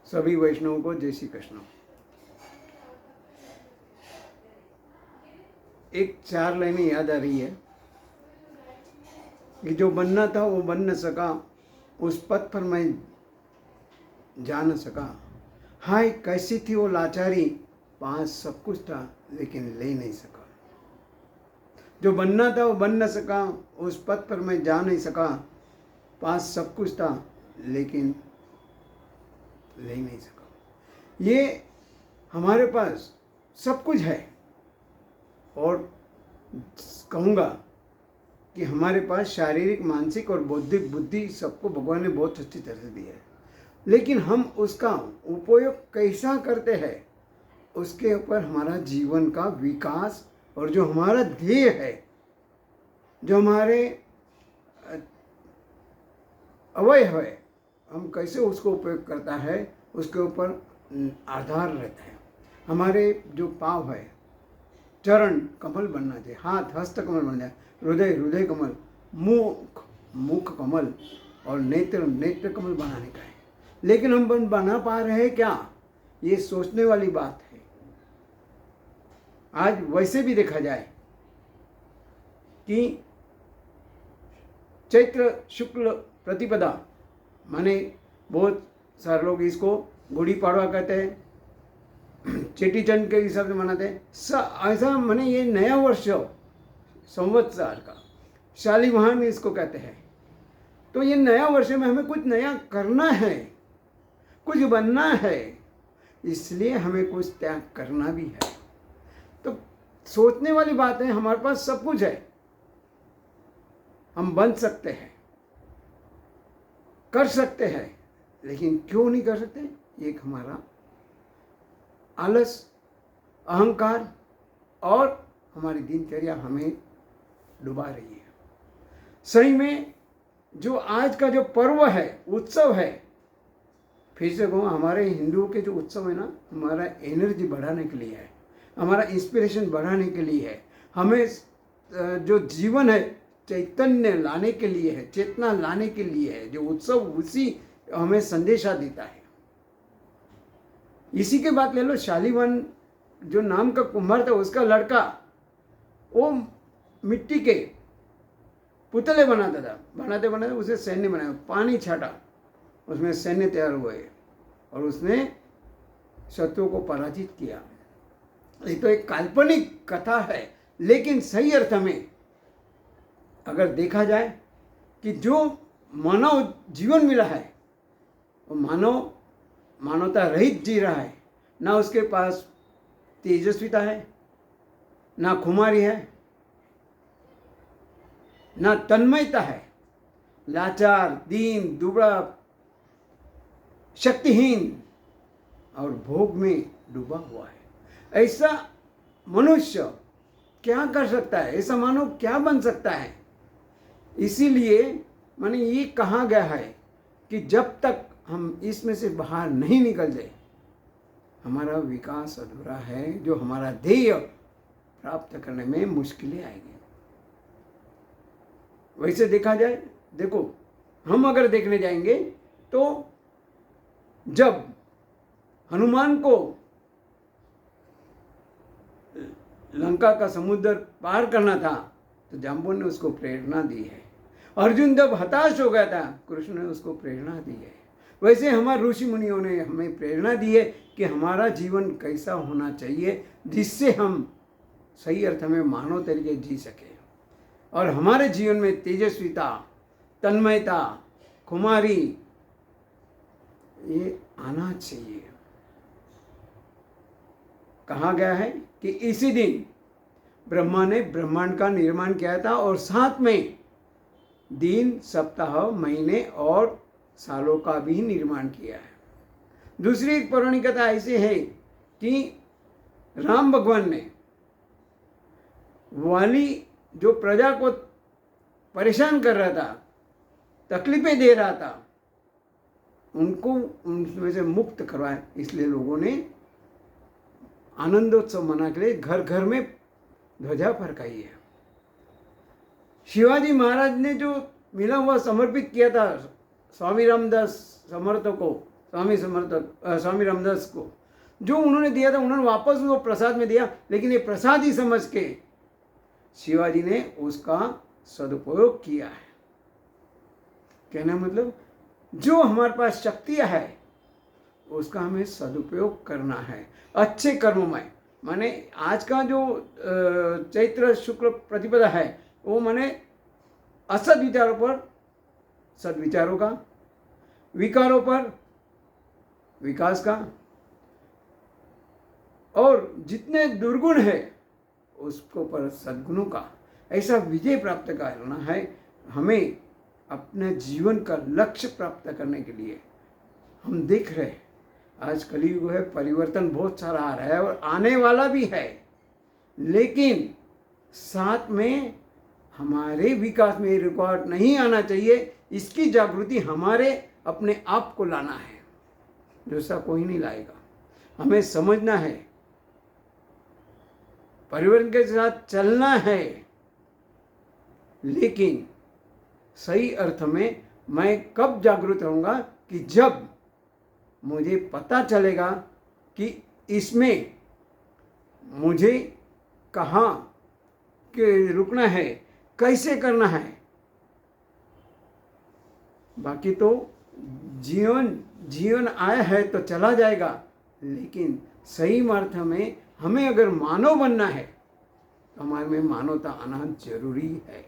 सभी वैष्णवों को जय श्री कृष्ण। एक 4 लाइनें याद आ रही है कि जो बनना था वो बन न सका, उस पथ पर मैं जा न सका। हाय कैसी थी वो लाचारी, पास सब कुछ था लेकिन ले नहीं सका। जो बनना था वो बन न सका, उस पथ पर मैं जा नहीं सका। पास सब कुछ था लेकिन ले नहीं सका। ये हमारे पास सब कुछ है और कहूँगा कि हमारे पास शारीरिक, मानसिक और बौद्धिक बुद्धि सबको भगवान ने बहुत अच्छी तरह से दी है, लेकिन हम उसका उपयोग कैसा करते हैं उसके ऊपर हमारा जीवन का विकास और जो हमारा ध्येय है, जो हमारे अवयव है, हम कैसे उसको उपयोग करता है उसके ऊपर आधार रहता है। हमारे जो पाँव है, चरण कमल बनना चाहिए, हाथ हस्त कमल बनना चाहिए, हृदय हृदय कमल, मुख मुख कमल और नेत्र नेत्र कमल बनाने का है। लेकिन हम बना पा रहे हैं क्या, ये सोचने वाली बात है। आज वैसे भी देखा जाए कि चैत्र शुक्ल प्रतिपदा, माने बहुत सारे लोग इसको गुड़ी पाड़वा कहते हैं, चेटीचंड के हिसाब से मनाते हैं। ऐसा माने ये नया वर्ष संवत्सर का शालिवाहन इसको कहते हैं। तो ये नया वर्ष में हमें कुछ नया करना है, कुछ बनना है, इसलिए हमें कुछ त्याग करना भी है। तो सोचने वाली बात है, हमारे पास सब कुछ है, हम बन सकते हैं, कर सकते हैं, लेकिन क्यों नहीं कर सकते? एक हमारा आलस, अहंकार और हमारी दिनचर्या हमें डुबा रही है। सही में जो आज का जो पर्व है, उत्सव है, फिर से कहूँ, हमारे हिंदुओं के जो उत्सव है ना, हमारा एनर्जी बढ़ाने के लिए है, हमारा इंस्पिरेशन बढ़ाने के लिए है, हमें जो जीवन है चैतन्य लाने के लिए है, चेतना लाने के लिए है। जो उत्सव उसी हमें संदेशा देता है। इसी के बात ले लो, शालिवाहन जो नाम का कुम्हार था, उसका लड़का वो मिट्टी के पुतले बनाता था, बनाते बनाते उसे सैन्य बनाया, पानी छाटा, उसमें सैन्य तैयार हुए और उसने शत्रुओं को पराजित किया। ये तो एक काल्पनिक कथा है, लेकिन सही अर्थ में अगर देखा जाए कि जो मानव जीवन मिला है वो मानवता रहित जी रहा है। ना उसके पास तेजस्विता है, ना खुमारी है, ना तन्मयता है, लाचार, दीन, दुबड़ा, शक्तिहीन और भोग में डूबा हुआ है। ऐसा मनुष्य क्या कर सकता है? ऐसा मानव क्या बन सकता है? इसीलिए माने ये कहा गया है कि जब तक हम इसमें से बाहर नहीं निकलते, हमारा विकास अधूरा है। जो हमारा ध्येय प्राप्त करने में मुश्किलें आएंगी। वैसे देखा जाए, देखो, हम अगर देखने जाएंगे तो जब हनुमान को लंका का समुद्र पार करना था तो जाम्बुन ने उसको प्रेरणा दी है। अर्जुन जब हताश हो गया था, कृष्ण ने उसको प्रेरणा दी है। वैसे हमारे ऋषि मुनियों ने हमें प्रेरणा दी है कि हमारा जीवन कैसा होना चाहिए जिससे हम सही अर्थ में मानव तरीके जी सके और हमारे जीवन में तेजस्विता, तन्मयता, खुमारी ये आना चाहिए। कहा गया है कि इसी दिन ब्रह्मा ने ब्रह्मांड का निर्माण किया था और साथ में दिन, सप्ताह, महीने और सालों का भी निर्माण किया है। दूसरी एक पौराणिक कथा ऐसी है कि राम भगवान ने वाली जो प्रजा को परेशान कर रहा था, तकलीफें दे रहा था, उनको उनमें से मुक्त करवाया। इसलिए लोगों ने आनंदोत्सव मना के लिए घर घर में ध्वजा फरकाई है। शिवाजी महाराज ने जो मिला हुआ समर्पित किया था स्वामी रामदास समर्थ को, स्वामी रामदास को, जो उन्होंने दिया था उन्होंने वापस वो प्रसाद में दिया, लेकिन ये प्रसाद ही समझ के शिवाजी ने उसका सदुपयोग किया है। कहना मतलब जो हमारे पास शक्तियाँ है उसका हमें सदुपयोग करना है अच्छे कर्मों में। माने आज का जो चैत्र शुक्ल प्रतिपदा है वो माने असद विचारों पर सद्विचारों का, विकारों पर विकास का, और जितने दुर्गुण है उसको पर सद्गुणों का, ऐसा विजय प्राप्त करना है हमें अपने जीवन का लक्ष्य प्राप्त करने के लिए। हम देख रहे हैं आज कलयुग है, परिवर्तन बहुत सारा आ रहा है और आने वाला भी है, लेकिन साथ में हमारे विकास में रुकावट नहीं आना चाहिए, इसकी जागृति हमारे अपने आप को लाना है, दूसरा कोई नहीं लाएगा। हमें समझना है, परिवर्तन के साथ चलना है, लेकिन सही अर्थ में मैं कब जागरूक रहूँगा कि जब मुझे पता चलेगा कि इसमें मुझे कहाँ के रुकना है, कैसे करना है। बाकी तो जीवन आया है तो चला जाएगा, लेकिन सही अर्थ में हमें अगर मानव बनना है तो हमारे में मानवता आना जरूरी है।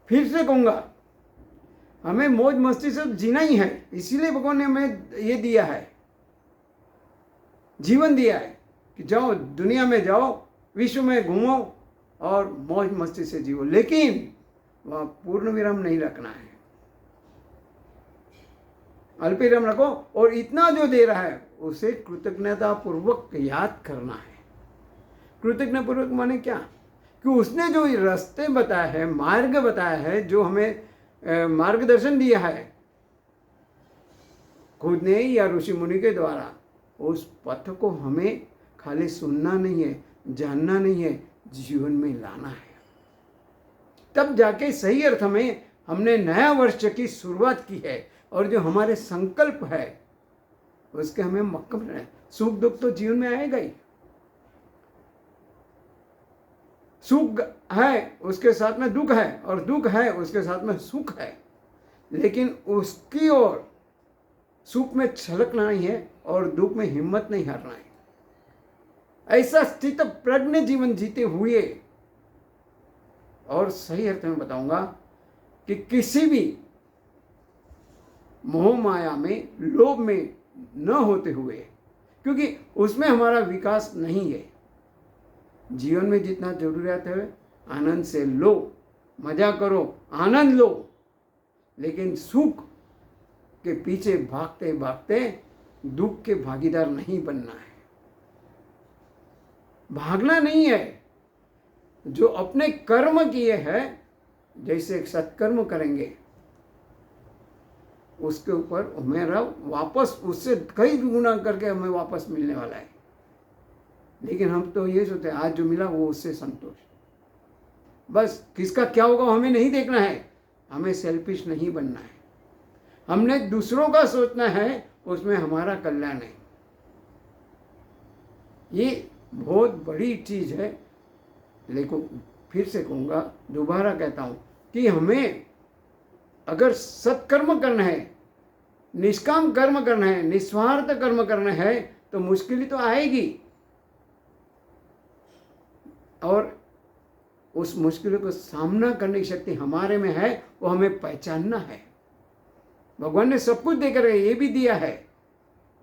फिर से कहूँगा, हमें मौज मस्ती से जीना ही है, इसीलिए भगवान ने हमें ये दिया है, जीवन दिया है कि जाओ दुनिया में जाओ, विश्व में घूमो और मौज मस्ती से जियो, लेकिन वह पूर्ण विराम नहीं रखना है, अल्प विराम रखो और इतना जो दे रहा है उसे कृतज्ञता पूर्वक याद करना है। कृतज्ञता पूर्वक माने क्या कि उसने जो रास्ते बताया है, मार्ग बताया है, जो हमें मार्गदर्शन दिया है खुद ने या ऋषि मुनि के द्वारा, उस पथ को हमें खाली सुनना नहीं है, जानना नहीं है, जीवन में लाना है। तब जाके सही अर्थ में हमने नया वर्ष की शुरुआत की है और जो हमारे संकल्प है उसके हमें मक्कम रहना है। सुख दुख तो जीवन में आएगा ही, सुख है उसके साथ में दुख है और दुख है उसके साथ में सुख है, लेकिन उसकी ओर सुख में छलकना नहीं है और दुख में हिम्मत नहीं हारना है। ऐसा स्थित प्रज्ञ जीवन जीते हुए, और सही अर्थ में बताऊंगा कि किसी भी मोह माया में, लोभ में न होते हुए, क्योंकि उसमें हमारा विकास नहीं है। जीवन में जितना जरूरत है आनंद से लो, मजा करो, आनंद लो, लेकिन सुख के पीछे भागते भागते दुख के भागीदार नहीं बनना है। भागना नहीं है, जो अपने कर्म किए हैं, जैसे सत्कर्म करेंगे उसके ऊपर हमें वापस उससे कई गुना करके हमें वापस मिलने वाला है। लेकिन हम तो ये सोचते हैं आज जो मिला वो उससे संतोष, बस किसका क्या होगा हमें नहीं देखना है, हमें सेल्फिश नहीं बनना है, हमने दूसरों का सोचना है, उसमें हमारा कल्याण है। ये बहुत बड़ी चीज है। लेकिन फिर से कहूँगा, दोबारा कहता हूँ कि हमें अगर सत्कर्म करना है, निष्काम कर्म करना है, निस्वार्थ कर्म करना है, तो मुश्किल तो आएगी, और उस मुश्किलों को सामना करने की शक्ति हमारे में है, वो हमें पहचानना है। भगवान ने सब कुछ देकर ये भी दिया है,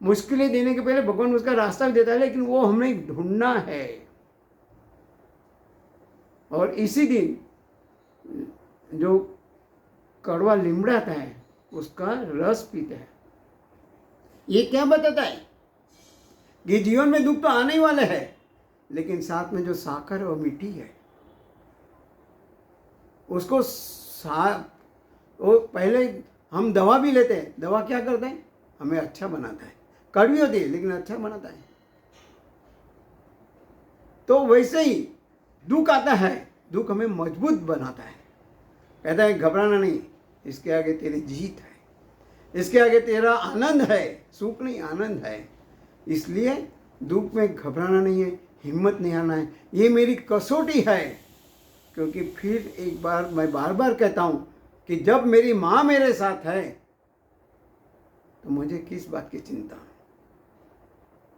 मुश्किलें देने के पहले भगवान उसका रास्ता भी देता है, लेकिन वो हमें ढूंढना है। और इसी दिन जो कड़वा लिमड़ाता है उसका रस पीते हैं। ये क्या बताता है कि जीवन में दुख तो आने ही वाले है, लेकिन साथ में जो साकर है वो मीठी है। उसको वो पहले हम दवा भी लेते हैं, दवा क्या करते हैं, हमें अच्छा बनाता है, कड़वी होती है लेकिन अच्छा बनाता है। तो वैसे ही दुख आता है, दुख हमें मजबूत बनाता है, कहता है घबराना नहीं, इसके आगे तेरी जीत है, इसके आगे तेरा आनंद है, सुख नहीं आनंद है। इसलिए दुख में घबराना नहीं है, हिम्मत नहीं हारना है। ये मेरी कसौटी है, क्योंकि फिर एक बार मैं बार बार कहता हूँ कि जब मेरी माँ मेरे साथ है तो मुझे किस बात की चिंता।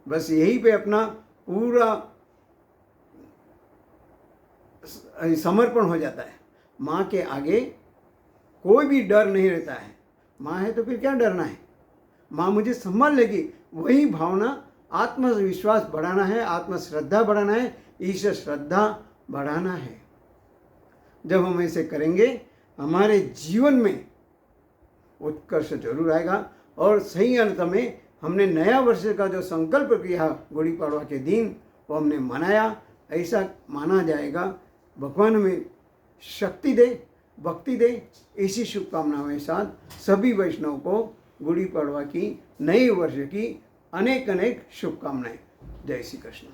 बस यही पे अपना पूरा समर्पण हो जाता है। माँ के आगे कोई भी डर नहीं रहता है। माँ है तो फिर क्या डरना है, माँ मुझे संभाल लेगी। वही भावना आत्मविश्वास बढ़ाना है, आत्मश्रद्धा बढ़ाना है, ईश्वर श्रद्धा बढ़ाना है। जब हम ऐसे करेंगे हमारे जीवन में उत्कर्ष जरूर आएगा। और सही अर्थ में हमने नया वर्ष का जो संकल्प किया गुड़ी पड़वा के दिन वो हमने मनाया, ऐसा माना जाएगा। भगवान में शक्ति दे, भक्ति दे। इसी शुभकामनाओं के साथ सभी वैष्णव को गुड़ी पड़वा की नए वर्ष की अनेक अनेक शुभकामनाएं। जय श्री कृष्ण।